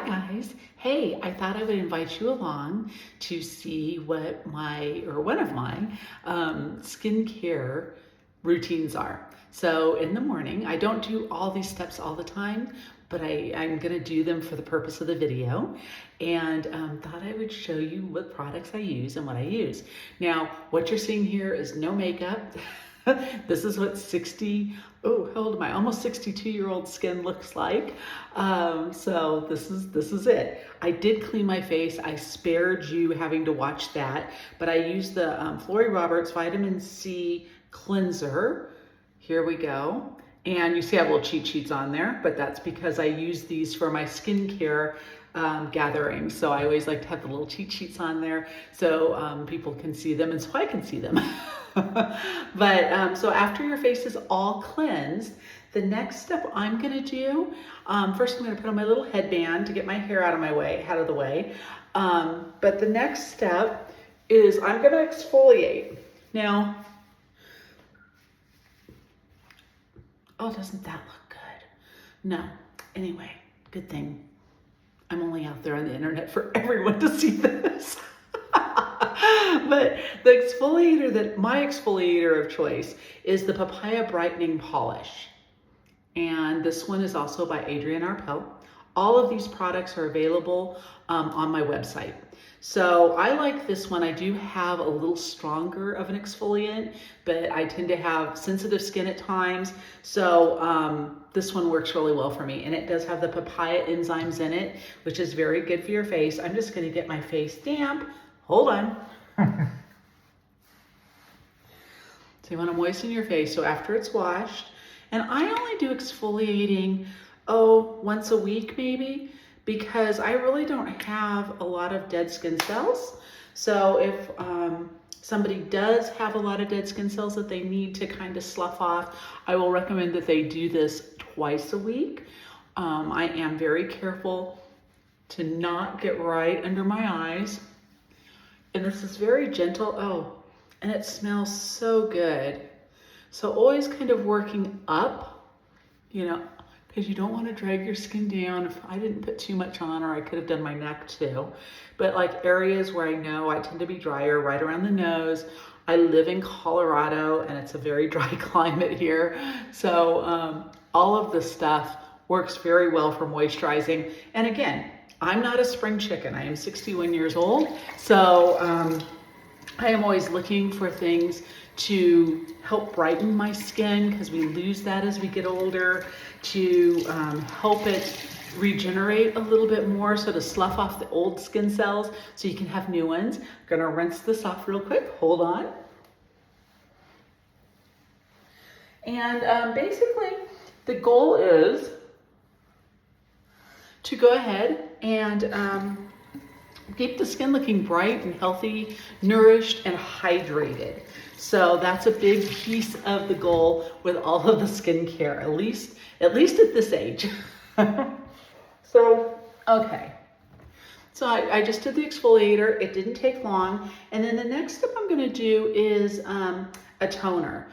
guys. Hey, I thought I would invite you along to see what one of my skincare routines are. So in the morning, I don't do all these steps all the time, but I'm gonna do them for the purpose of the video, and thought I would show you what products I use and what I use. Now, what you're seeing here is no makeup. This is what how old am I? Almost 62-year-old skin looks like. So this is it. I did clean my face. I spared you having to watch that, but I used the Florey Roberts Vitamin C Cleanser. Here we go. And you see I have little cheat sheets on there, but that's because I use these for my skincare gatherings. So I always like to have the little cheat sheets on there so people can see them and so I can see them. But so after your face is all cleansed, the next step I'm gonna do, first I'm gonna put on my little headband to get my hair out of the way. But the next step is I'm gonna exfoliate. Now, oh, doesn't that look good? No, anyway, good thing I'm only out there on the internet for everyone to see this. But the exfoliator my exfoliator of choice is the Papaya Brightening Polish. And this one is also by Adrienne Arpel. All of these products are available on my website. So I like this one. I do have a little stronger of an exfoliant, but I tend to have sensitive skin at times. So this one works really well for me. And it does have the papaya enzymes in it, which is very good for your face. I'm just gonna get my face damp. Hold on. So you wanna moisten your face. So after it's washed, and I only do exfoliating, once a week maybe, because I really don't have a lot of dead skin cells. So if somebody does have a lot of dead skin cells that they need to kind of slough off, I will recommend that they do this twice a week. I am very careful to not get right under my eyes. And this is very gentle. And it smells so good. So always kind of working up, because you don't want to drag your skin down. If I didn't put too much on, or I could have done my neck too. But like areas where I know I tend to be drier, right around the nose. I live in Colorado and it's a very dry climate here. So all of this stuff works very well for moisturizing. And again, I'm not a spring chicken. I am 61 years old. So I am always looking for things to help brighten my skin, because we lose that as we get older, to help it regenerate a little bit more, so to slough off the old skin cells so you can have new ones. I'm gonna rinse this off real quick, hold on. And basically the goal is to go ahead and keep the skin looking bright and healthy, nourished and hydrated. So that's a big piece of the goal with all of the skincare, at least at this age. So, okay. So I just did the exfoliator. It didn't take long. And then the next step I'm gonna do is a toner.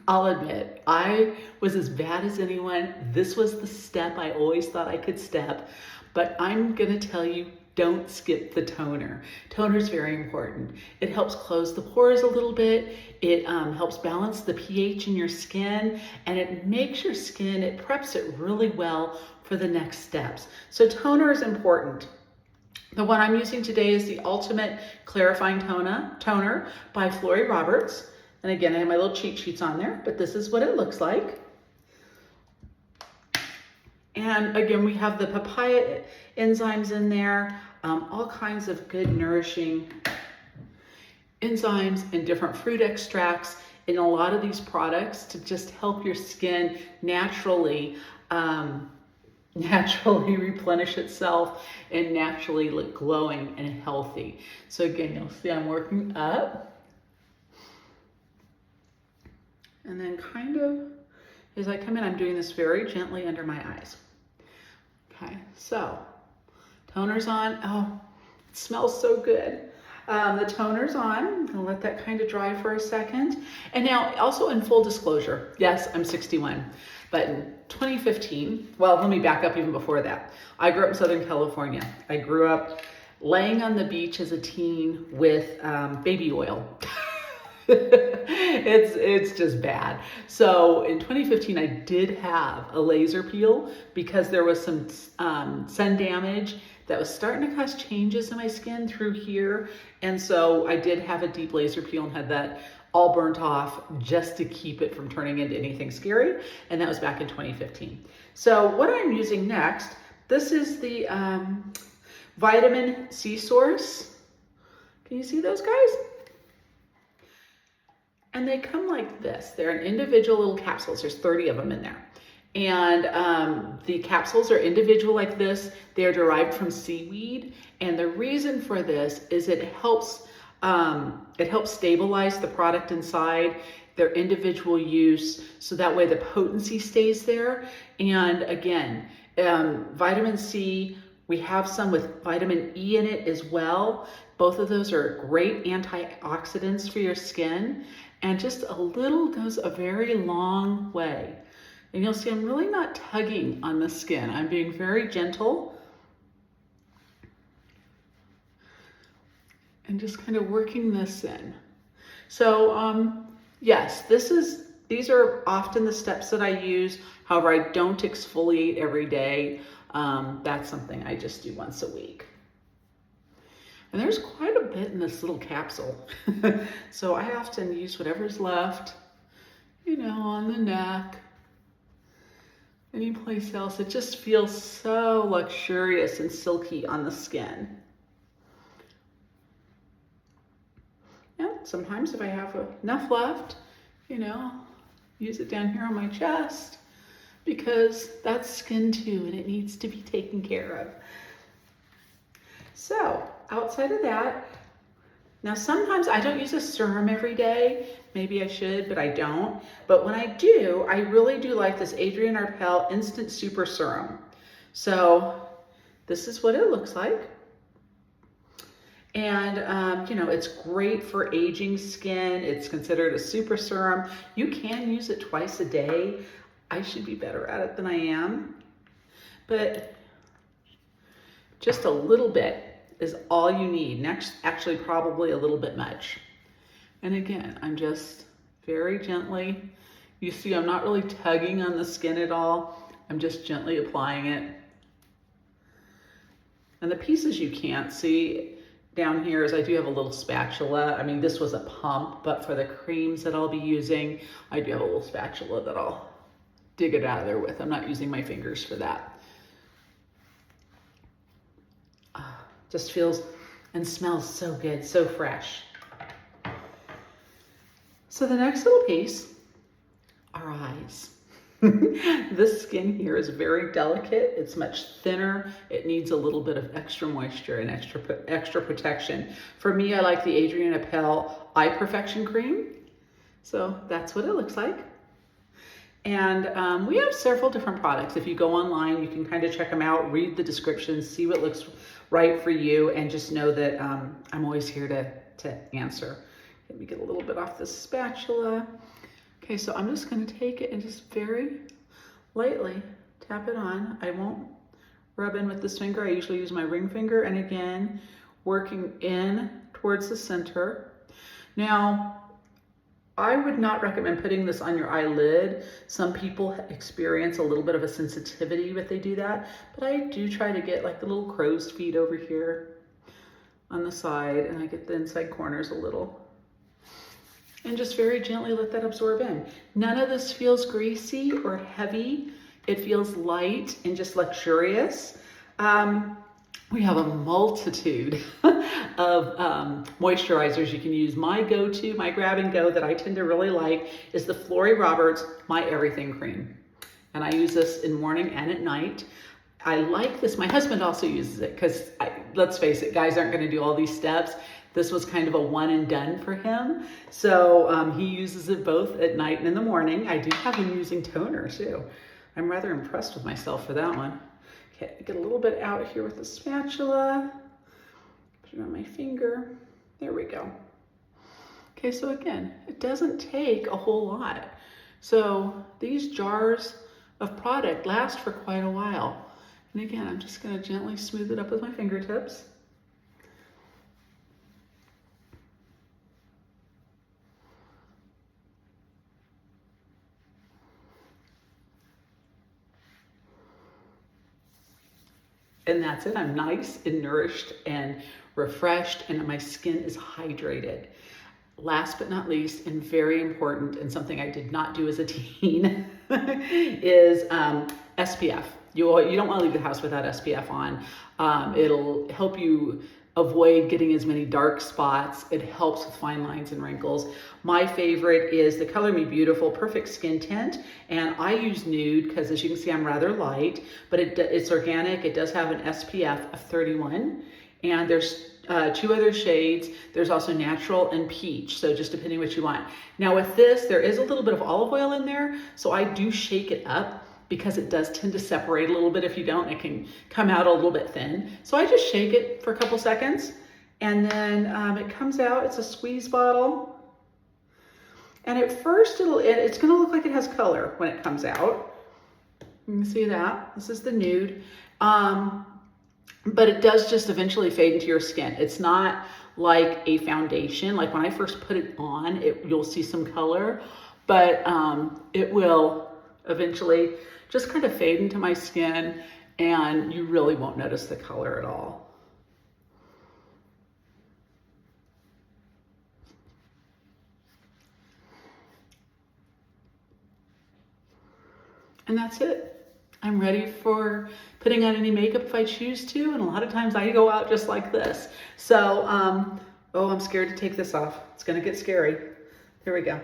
I'll admit, I was as bad as anyone. This was the step I always thought I could step, but I'm gonna tell you, don't skip the toner. Toner is very important. It helps close the pores a little bit. It helps balance the pH in your skin, and it makes your skin, it preps it really well for the next steps. So toner is important. The one I'm using today is the Ultimate Clarifying Toner by Florey Roberts. And again, I have my little cheat sheets on there, but this is what it looks like. And again, we have the papaya enzymes in there, all kinds of good nourishing enzymes and different fruit extracts in a lot of these products to just help your skin naturally replenish itself and naturally look glowing and healthy. So again, you'll see I'm working up. And then kind of, as I come in, I'm doing this very gently under my eyes. Okay, so toner's on. Oh, it smells so good. The toner's on. I'm gonna let that kind of dry for a second. And now, also in full disclosure, yes, I'm 61. But in 2015, well, let me back up even before that. I grew up in Southern California. I grew up laying on the beach as a teen with baby oil. It's just bad. So in 2015, I did have a laser peel because there was some sun damage that was starting to cause changes in my skin through here. And so I did have a deep laser peel and had that all burnt off just to keep it from turning into anything scary. And that was back in 2015. So what I'm using next, this is the vitamin C source. Can you see those guys? And they come like this. They're in individual little capsules. There's 30 of them in there. And the capsules are individual like this. They're derived from seaweed. And the reason for this is it helps stabilize the product inside, their individual use, so that way the potency stays there. And again, vitamin C, we have some with vitamin E in it as well. Both of those are great antioxidants for your skin. And just a little goes a very long way. And you'll see I'm really not tugging on the skin. I'm being very gentle and just kind of working this in. So yes, these are often the steps that I use. However, I don't exfoliate every day. That's something I just do once a week. And there's quite a bit in this little capsule. So I often use whatever's left, you know, on the neck, any place else. It just feels so luxurious and silky on the skin. Yeah, sometimes if I have enough left, you know, use it down here on my chest because that's skin too and it needs to be taken care of. So outside of that, now sometimes I don't use a serum every day. Maybe I should, but I don't. But when I do, I really do like this Adrienne Arpel Instant Super Serum. So this is what it looks like. And, you know, it's great for aging skin. It's considered a super serum. You can use it twice a day. I should be better at it than I am. But just a little bit is all you need. Next, actually probably a little bit much. And again, I'm just very gently, you see I'm not really tugging on the skin at all. I'm just gently applying it. And the pieces you can't see down here is I do have a little spatula. I mean, this was a pump, but for the creams that I'll be using, I do have a little spatula that I'll dig it out of there with. I'm not using my fingers for that. Just feels and smells so good, so fresh. So the next little piece, our eyes. This skin here is very delicate. It's much thinner. It needs a little bit of extra moisture and extra protection. For me, I like the Adrienne Arpel Eye Perfection Cream. So that's what it looks like. And we have several different products. If you go online, you can kind of check them out, read the descriptions, see what looks right for you, and just know that I'm always here to answer. Let me get a little bit off the spatula. Okay, so I'm just going to take it and just very lightly tap it on. I won't rub in with this finger. I usually use my ring finger, and again, working in towards the center. Now, I would not recommend putting this on your eyelid. Some people experience a little bit of a sensitivity when they do that, but I do try to get like the little crow's feet over here on the side, and I get the inside corners a little. And just very gently let that absorb in. None of this feels greasy or heavy. It feels light and just luxurious. We have a multitude of moisturizers you can use. My go-to, my grab and go that I tend to really like is the Flori Roberts My Everything Cream. And I use this in morning and at night. I like this. My husband also uses it because, let's face it, guys aren't going to do all these steps. This was kind of a one and done for him. So he uses it both at night and in the morning. I do have him using toner too. I'm rather impressed with myself for that one. Okay, get a little bit out here with the spatula. Put it on my finger. There we go. Okay, so again, it doesn't take a whole lot. So these jars of product last for quite a while. And again, I'm just going to gently smooth it up with my fingertips. And that's it. I'm nice and nourished and refreshed, and my skin is hydrated. Last but not least, and very important, and something I did not do as a teen, is SPF. You don't want to leave the house without SPF on. It'll help you avoid getting as many dark spots. It helps with fine lines and wrinkles. My favorite is the Color Me Beautiful Perfect Skin Tint, and I use nude because, as you can see, I'm rather light, but it's organic. It does have an SPF of 31, and there's 2 other shades. There's also natural and peach, so just depending what you want. Now with this, there is a little bit of olive oil in there, so I do shake it up because it does tend to separate a little bit. If you don't, it can come out a little bit thin. So I just shake it for a couple seconds, and then it comes out. It's a squeeze bottle, and at first it's gonna look like it has color when it comes out. You can see that. This is the nude. But it does just eventually fade into your skin. It's not like a foundation. Like when I first put it on, you'll see some color, but it will eventually just kind of fade into my skin, and you really won't notice the color at all. And that's it. I'm ready for putting on any makeup if I choose to, and a lot of times I go out just like this. So, oh, I'm scared to take this off. It's gonna get scary. Here we go.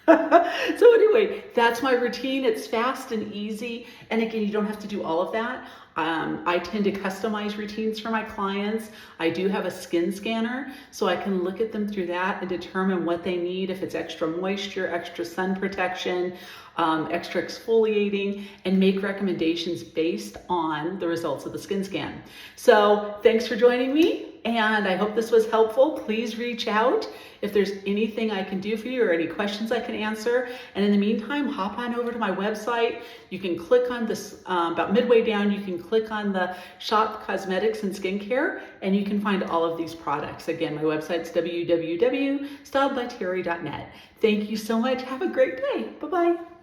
So anyway, that's my routine. It's fast and easy. And again, you don't have to do all of that. I tend to customize routines for my clients. I do have a skin scanner, so I can look at them through that and determine what they need, if it's extra moisture, extra sun protection, extra exfoliating, and make recommendations based on the results of the skin scan. So thanks for joining me, and I hope this was helpful. Please reach out if there's anything I can do for you or any questions I can answer. And in the meantime, hop on over to my website. You can click on this, about midway down, you can click on the Shop Cosmetics and Skincare, and you can find all of these products. Again, my website's www.styledbyterry.net. Thank you so much. Have a great day. Bye-bye.